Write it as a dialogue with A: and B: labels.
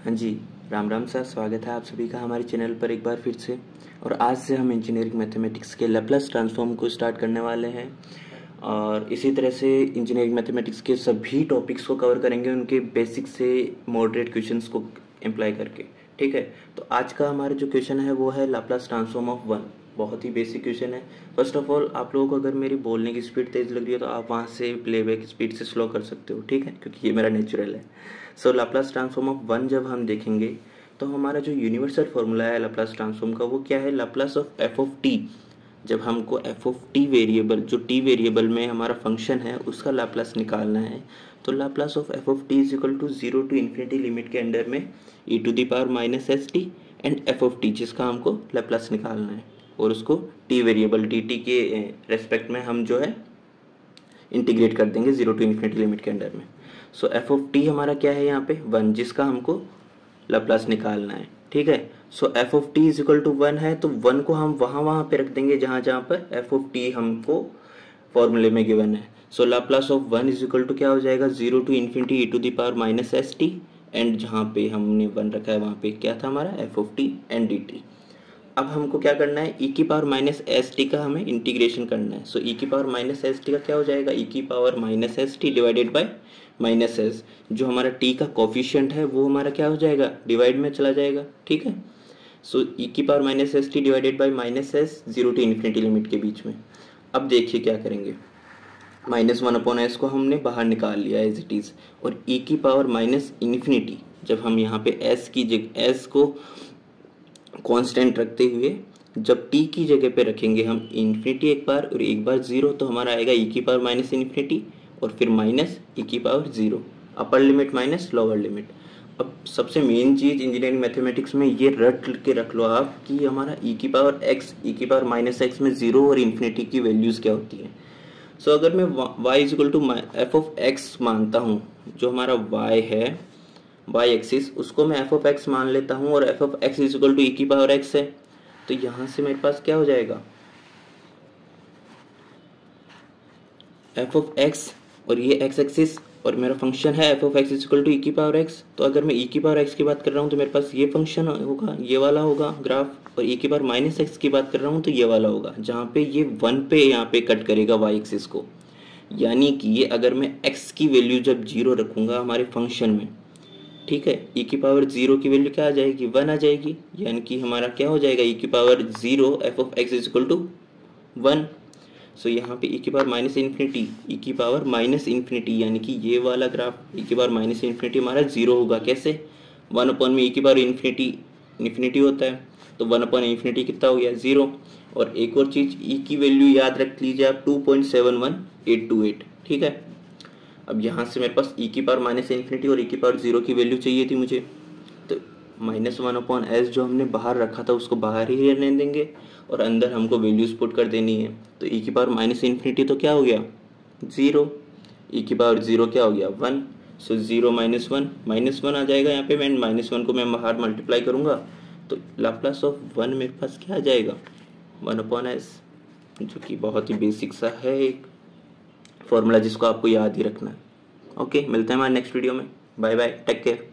A: हाँ जी, राम राम सर। स्वागत है आप सभी का हमारे चैनल पर एक बार फिर से। और आज से हम इंजीनियरिंग मैथमेटिक्स के लैप्लास ट्रांसफॉर्म को स्टार्ट करने वाले हैं और इसी तरह से इंजीनियरिंग मैथमेटिक्स के सभी टॉपिक्स को कवर करेंगे, उनके बेसिक से मॉडरेट क्वेश्चंस को अप्लाई करके। ठीक है, तो आज का हमारा जो क्वेश्चन है वो है लैप्लास ट्रांसफॉर्म ऑफ वन। बहुत ही बेसिक क्वेश्चन है। फर्स्ट ऑफ ऑल, आप लोगों को अगर मेरी बोलने की स्पीड तेज़ लग रही है तो आप वहाँ से प्लेबैक स्पीड से स्लो कर सकते हो, ठीक है, क्योंकि ये मेरा नेचुरल है। So Laplace transform of one जब हम देखेंगे तो हमारा जो यूनिवर्सल फॉर्मूला है लैप्लास ट्रांसफॉर्म का वो क्या है, Laplace of F of T. जब हमको एफ ऑफ टी वेरिएबल, जो टी वेरिएबल में हमारा फंक्शन है, उसका लैप्लास निकालना है, तो Laplace of F of T is equal to 0 to infinity limit के अंडर में E to the power minus S T and F of T, जिसका हमको लैप्लास निकालना है और उसको टी वेरिएबल डी टी के रेस्पेक्ट में हम जो है इंटीग्रेट कर देंगे 0 टू इन्फिनिटी लिमिट के अंडर में। सो एफ ऑफ टी हमारा क्या है यहाँ पे 1, जिसका हमको लैप्लास निकालना है। ठीक है, so F of T is equal to 1 है, तो 1 को हम वहाँ पे रख देंगे जहाँ पर एफ ऑफ टी हमको फॉर्मूले में गिवन है। So Laplace of 1 is equal to क्या हो जाएगा, 0 to infinity E to the power minus S T and जहाँ पे हमने 1 रखा है वहाँ पे क्या था हमारा F of T and D T. अब हमको क्या करना है, ई की पावर माइनस एस टी का हमें इंटीग्रेशन करना है। सो ई की पावर माइनस एस टी का क्या हो जाएगा, ई की power minus S t divided by minus S. जो हमारा टी का कोफिशिएंट है वो हमारा क्या हो जाएगा, डिवाइड में चला जाएगा। ठीक है, सो ई की power minus S t divided by minus s 0 to infinity limit के बीच में। अब देखिए क्या करेंगे, -1 अपॉन एस को हमने बाहर निकाल लिया एज इट इज़, और ई की पावर माइनस इन्फिनिटी जब हम यहाँ पे एस की जगह एस को कांस्टेंट रखते हुए जब टी की जगह पे रखेंगे हम इन्फिनिटी एक बार और एक बार 0, तो हमारा आएगा ई की पावर माइनस इन्फिनिटी और फिर माइनस ई की power 0, upper limit minus lower limit. अब सबसे मेन चीज़ इंजीनियरिंग मैथमेटिक्स में ये रट के रख लो आप कि हमारा ई की पावर एक्स, ई की पावर माइनस एक्स में 0 और इन्फिनिटी की वैल्यूज़ क्या होती हैं। सो अगर मैं y is equal to f of x मानता हूँ, जो हमारा y है y एक्सिस, उसको मैं एफ ऑफ एक्स मान लेता हूँ और F of x is equal to E की पावर एक्स है, तो यहाँ से मेरे पास क्या हो जाएगा, एफ ऑफ एक्स और ये एक्स एक्सिस और मेरा फंक्शन है F of x is equal to E की पावर एक्स। तो अगर मैं ई की पावर एक्स की बात कर रहा हूँ तो मेरे पास ये फंक्शन होगा, ये वाला होगा ग्राफ, और ई की पावर माइनस एक्स की बात कर रहा हूँ तो ये वाला होगा, जहाँ पे ये 1 पे यहाँ पे कट करेगा वाई एक्सिस को। यानी कि ये अगर मैं एक्स की वैल्यू जब 0 रखूँगा हमारे फंक्शन में, ठीक है, ई की पावर 0 की वैल्यू क्या आ जाएगी, 1 आ जाएगी। यानी कि हमारा क्या हो जाएगा, ई की power 0 f of x is equal to 1। So यहाँ पे ई की पावर माइनस इन्फिनिटी, ई की पावर माइनस इन्फिनिटी, यानी कि ये वाला ग्राफ ई की पावर माइनस इन्फिनिटी हमारा 0 होगा। कैसे, 1 अपॉन में ई की पावर इन्फिनिटी होता है, तो 1 अपॉन इन्फिनिटी कितना हो गया, 0। और एक और चीज़, ई की वैल्यू याद रख लीजिए आप 2.71828। ठीक है, अब यहाँ से मेरे पास ई की पावर माइनस इन्फिनिटी और ई की पावर 0 की वैल्यू चाहिए थी मुझे, तो -1 अपॉन एस जो हमने बाहर रखा था उसको बाहर ही रहने देंगे और अंदर हमको वैल्यूज पुट कर देनी है। तो ई की पावर माइनस इन्फिनिटी तो क्या हो गया, 0, ई की पावर 0 क्या हो गया, 1। सो 0 माइनस वन आ जाएगा यहाँ पे, मैं -1 को मैं बाहर मल्टीप्लाई करूँगा तो लैप्लास ऑफ 1 मेरे पास क्या आ जाएगा, 1 अपॉन एस, जो कि बहुत ही बेसिक सा है एक फॉर्मूला जिसको आपको याद ही रखना है। ओके, मिलते हैं हमारे नेक्स्ट वीडियो में। Bye bye, take care.